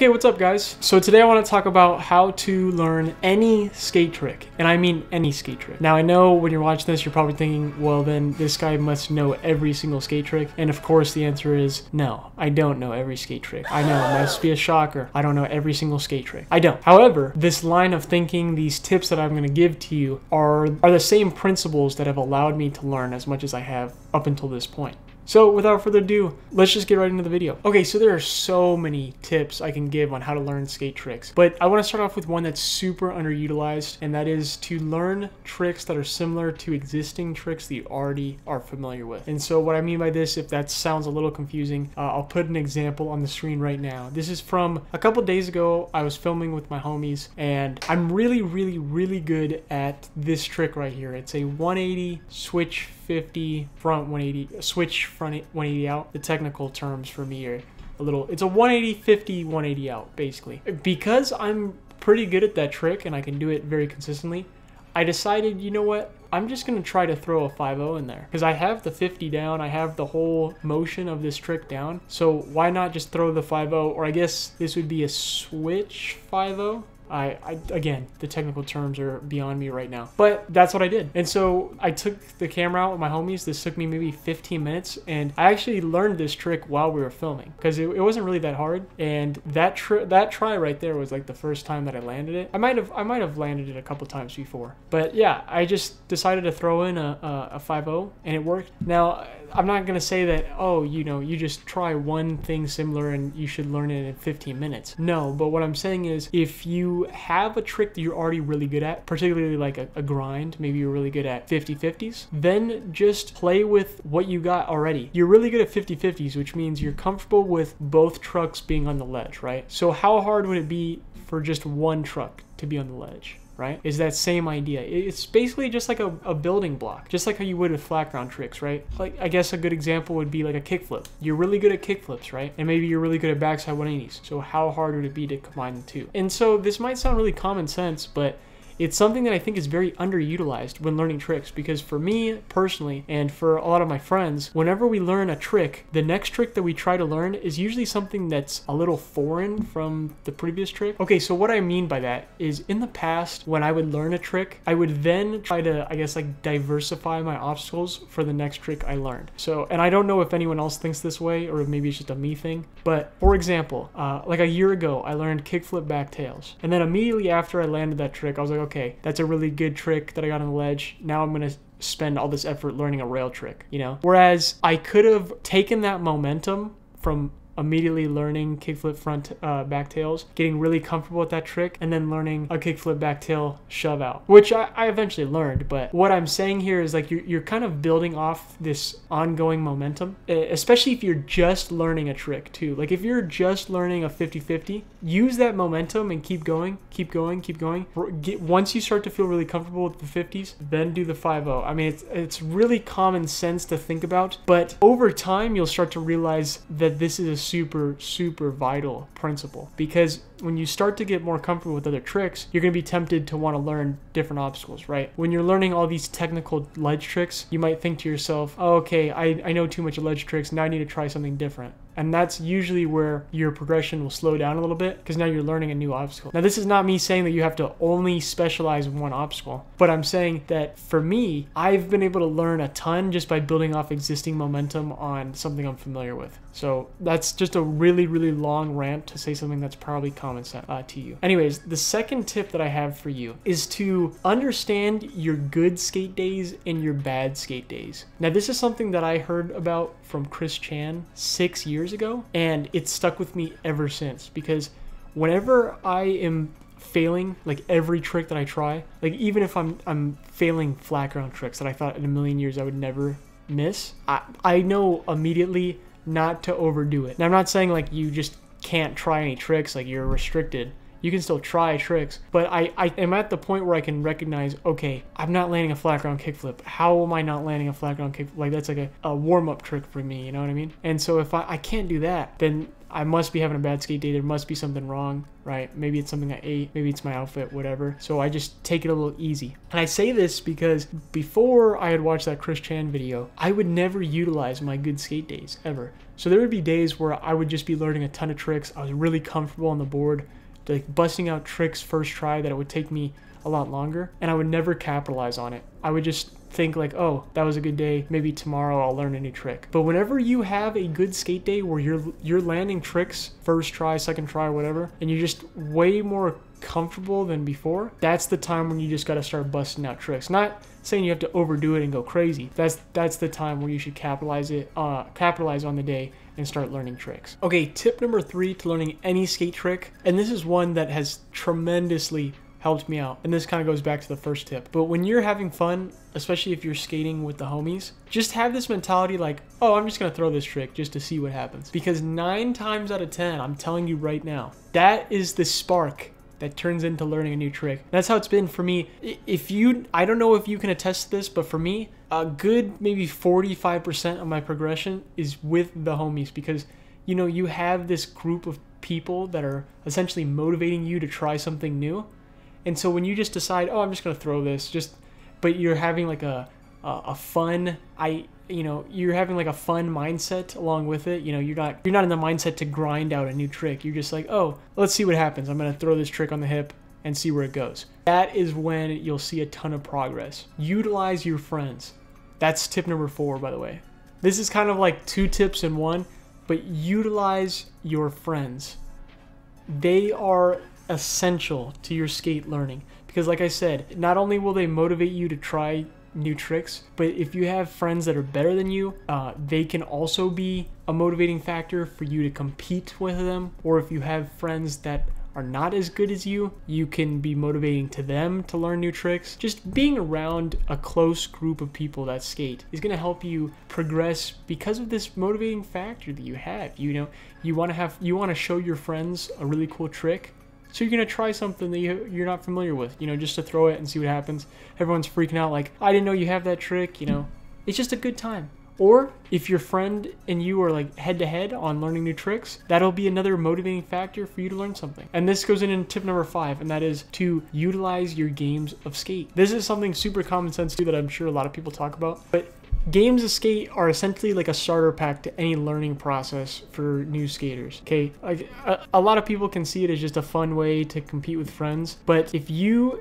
Okay, what's up guys? So today I want to talk about how to learn any skate trick, and I mean any skate trick. Now I know when you're watching this, you're probably thinking, well then this guy must know every single skate trick, and of course the answer is no, I don't know every skate trick. I know, it must be a shocker. I don't know every single skate trick. I don't. However, this line of thinking, these tips that I'm going to give to you are the same principles that have allowed me to learn as much as I have up until this point. So without further ado, let's just get right into the video. Okay, so there are so many tips I can give on how to learn skate tricks, but I want to start off with one that's super underutilized, and that is to learn tricks that are similar to existing tricks that you already are familiar with. And so what I mean by this, if that sounds a little confusing, I'll put an example on the screen right now. This is from a couple days ago. I was filming with my homies, and I'm really good at this trick right here. It's a 180 switch 50 front 180 switch front 180 out. The technical terms for me are a little, it's a 180 50 180 out basically. Because I'm pretty good at that trick and I can do it very consistently, I decided, you know what, I'm just gonna try to throw a 5-0 in there because I have the 50 down, I have the whole motion of this trick down, so why not just throw the 5-0, or I guess this would be a switch 5-0. Again, the technical terms are beyond me right now, but that's what I did. And so I took the camera out with my homies. This took me maybe 15 minutes, and I actually learned this trick while we were filming because it wasn't really that hard. And that try right there was like the first time that I landed it. I might have landed it a couple times before, but yeah, I just decided to throw in a 5-0 and it worked. Now, I'm not gonna say that, oh, you know, you just try one thing similar and you should learn it in 15 minutes. No, but what I'm saying is if you have a trick that you're already really good at, particularly like a grind, maybe you're really good at 50-50s, then just play with what you got already. You're really good at 50-50s, which means you're comfortable with both trucks being on the ledge, right? So how hard would it be for just one truck to be on the ledge? Right? Is that same idea. It's basically just like a building block, just like how you would with flat ground tricks, right? Like, I guess a good example would be like a kickflip. You're really good at kickflips, right? And maybe you're really good at backside 180s. So how hard would it be to combine the two? And so this might sound really common sense, but it's something that I think is very underutilized when learning tricks, because for me personally and for a lot of my friends, whenever we learn a trick, the next trick that we try to learn is usually something that's a little foreign from the previous trick. Okay, so what I mean by that is in the past, when I would learn a trick, I would then try to, I guess, like diversify my obstacles for the next trick I learned. So, and I don't know if anyone else thinks this way or maybe it's just a me thing, but for example, like a year ago, I learned kickflip back tails. And then immediately after I landed that trick, I was like, okay, that's a really good trick that I got on the ledge. Now I'm gonna spend all this effort learning a rail trick, you know? Whereas I could have taken that momentum from immediately learning kickflip front back tails, getting really comfortable with that trick, and then learning a kickflip back tail shove out, which I eventually learned. But what I'm saying here is like you're kind of building off this ongoing momentum, especially if you're just learning a trick too. Like if you're just learning a 50-50, use that momentum and keep going. Once you start to feel really comfortable with the 50s, then do the 5-0. I mean, it's really common sense to think about, but over time you'll start to realize that this is a super vital principle, because when you start to get more comfortable with other tricks, you're going to be tempted to want to learn different obstacles, right? When you're learning all these technical ledge tricks, you might think to yourself, oh, okay, I know too much of ledge tricks, now I need to try something different. And that's usually where your progression will slow down a little bit, because now you're learning a new obstacle. Now, this is not me saying that you have to only specialize in one obstacle, but I'm saying that for me, I've been able to learn a ton just by building off existing momentum on something I'm familiar with. So that's just a really long rant to say something that's probably common sense to you. Anyways, the second tip that I have for you is to understand your good skate days and your bad skate days. Now, this is something that I heard about from Chris Chan 6 years ago, and it's stuck with me ever since, because whenever I am failing like every trick that I try, like even if I'm failing flat ground tricks that I thought in a million years I would never miss, I know immediately not to overdo it. Now, I'm not saying like you just can't try any tricks, like you're restricted. You can still try tricks, but I am at the point where I can recognize, okay, I'm not landing a flat ground kickflip. How am I not landing a flat ground kickflip? Like that's like a warm-up trick for me, you know what I mean? And so if I can't do that, then I must be having a bad skate day. There must be something wrong, right? Maybe it's something I ate, maybe it's my outfit, whatever. So I just take it a little easy. And I say this because before I had watched that Chris Chan video, I would never utilize my good skate days ever. So there would be days where I would just be learning a ton of tricks. I was really comfortable on the board, like busting out tricks first try that it would take me a lot longer, and I would never capitalize on it. I would just think like, oh, that was a good day, maybe tomorrow I'll learn a new trick. But whenever you have a good skate day where you're landing tricks first try, second try, whatever, and you're just way more comfortable than before, that's the time when you just got to start busting out tricks. Not saying you have to overdo it and go crazy. That's the time where you should capitalize on the day and start learning tricks. Okay, tip number 3 to learning any skate trick, and this is one that has tremendously helped me out, and this kind of goes back to the first tip, but when you're having fun, especially if you're skating with the homies, just have this mentality like, oh, I'm just gonna throw this trick just to see what happens, because 9 times out of 10, I'm telling you right now, that is the spark that turns into learning a new trick. That's how it's been for me. I don't know if you can attest to this, but for me, a good maybe 45% of my progression is with the homies, because you know, you have this group of people that are essentially motivating you to try something new. And so when you just decide, oh, I'm just gonna throw this, but you're having like a fun, you're having like a fun mindset along with it. You know, you're not in the mindset to grind out a new trick. You're just like, oh, let's see what happens. I'm gonna throw this trick on the hip and see where it goes. That is when you'll see a ton of progress. Utilize your friends. That's tip number 4, by the way. This is kind of like 2 tips in one, but utilize your friends. They are essential to your skate learning, because like I said, not only will they motivate you to try new tricks, but if you have friends that are better than you, they can also be a motivating factor for you to compete with them. Or if you have friends that are not as good as you, you can be motivating to them to learn new tricks. Just being around a close group of people that skate is going to help you progress because of this motivating factor that you have. You know, you want to show your friends a really cool trick, so you're going to try something that you're not familiar with, you know, just to throw it and see what happens. Everyone's freaking out like, I didn't know you have that trick, you know. It's just a good time. Or if your friend and you are like head to head on learning new tricks, that'll be another motivating factor for you to learn something. And this goes in tip number 5, and that is to utilize your games of skate. This is something super common sense too that I'm sure a lot of people talk about, but games of skate are essentially like a starter pack to any learning process for new skaters. Okay, like a lot of people can see it as just a fun way to compete with friends, but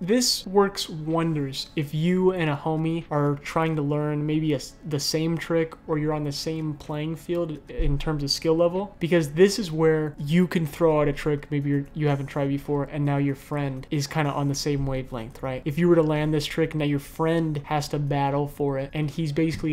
this works wonders if you and a homie are trying to learn maybe the same trick, or you're on the same playing field in terms of skill level, because this is where you can throw out a trick maybe you haven't tried before, and now your friend is kind of on the same wavelength, right? If you were to land this trick, now your friend has to battle for it, and he's basically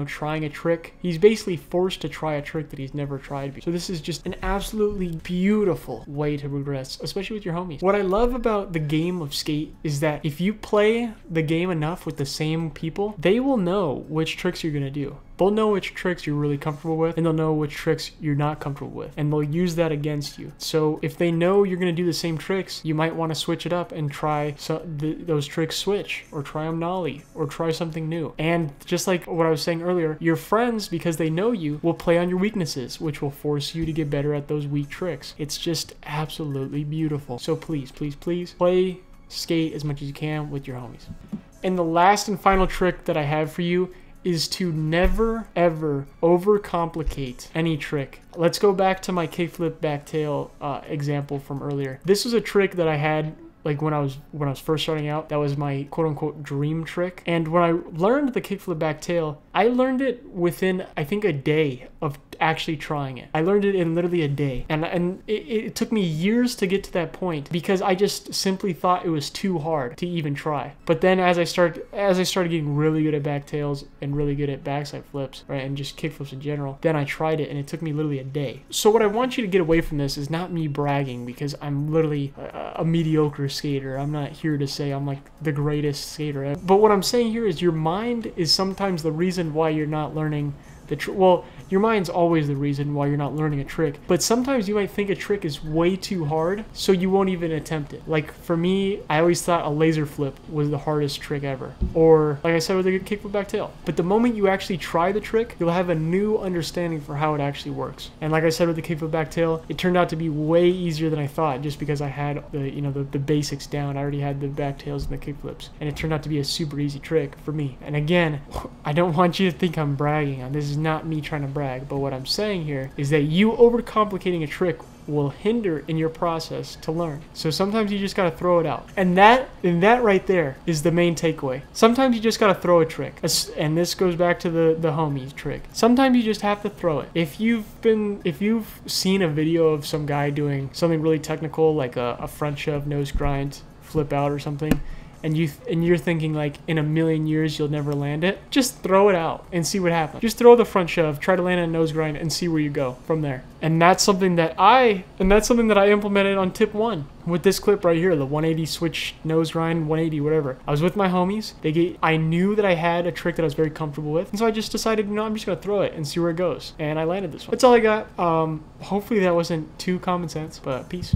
trying a trick. He's basically forced to try a trick that he's never tried before. So this is just an absolutely beautiful way to progress, especially with your homies. What I love about the game of skate is that if you play the game enough with the same people, they will know which tricks you're gonna do. They'll know which tricks you're really comfortable with, and they'll know which tricks you're not comfortable with, and they'll use that against you. So if they know you're going to do the same tricks, you might want to switch it up and try those tricks switch, or try them nollie, or try something new. And just like what I was saying earlier, your friends, because they know you, will play on your weaknesses, which will force you to get better at those weak tricks. It's just absolutely beautiful. So please, please, please play skate as much as you can with your homies. And the last and final trick that I have for you is to never ever overcomplicate any trick. Let's go back to my kickflip backtail example from earlier. This was a trick that I had like when I was first starting out. That was my quote-unquote dream trick. And when I learned the kickflip backtail, I learned it within, I think, a day of actually trying it. I learned it in literally a day, and it took me years to get to that point, because I just simply thought it was too hard to even try. But then as I started getting really good at backtails and really good at backside flips, right, and just kickflips in general, then I tried it, and it took me literally a day. So what I want you to get away from this is not me bragging, because I'm literally a mediocre skater. I'm not here to say I'm like the greatest skater ever. But what I'm saying here is your mind is sometimes the reason why you're not learning Well, your mind's always the reason why you're not learning a trick, but sometimes you might think a trick is way too hard, so you won't even attempt it. Like for me, I always thought a laser flip was the hardest trick ever, or like I said with the kickflip back tail. But the moment you actually try the trick, you'll have a new understanding for how it actually works. And like I said with the kickflip back tail, it turned out to be way easier than I thought, just because I had the basics down. I already had the back tails and the kickflips, and it turned out to be a super easy trick for me. And again, I don't want you to think I'm bragging. This is not me trying to brag, but what I'm saying here is that you overcomplicating a trick will hinder in your process to learn. So sometimes you just gotta throw it out. And that right there is the main takeaway. Sometimes you just gotta throw a trick. And this goes back to the homie trick. Sometimes you just have to throw it. If you've seen a video of some guy doing something really technical, like a front shove, nose grind, flip out or something, and you're thinking like in a million years you'll never land it, just throw it out and see what happens. Just throw the front shove, try to land a nose grind, and see where you go from there. And that's something that I implemented on tip 1 with this clip right here, the 180 switch nose grind, 180 whatever. I was with my homies. I knew that I had a trick that I was very comfortable with, and so I just decided, I'm just gonna throw it and see where it goes. And I landed this one. That's all I got. Hopefully that wasn't too common sense, but peace.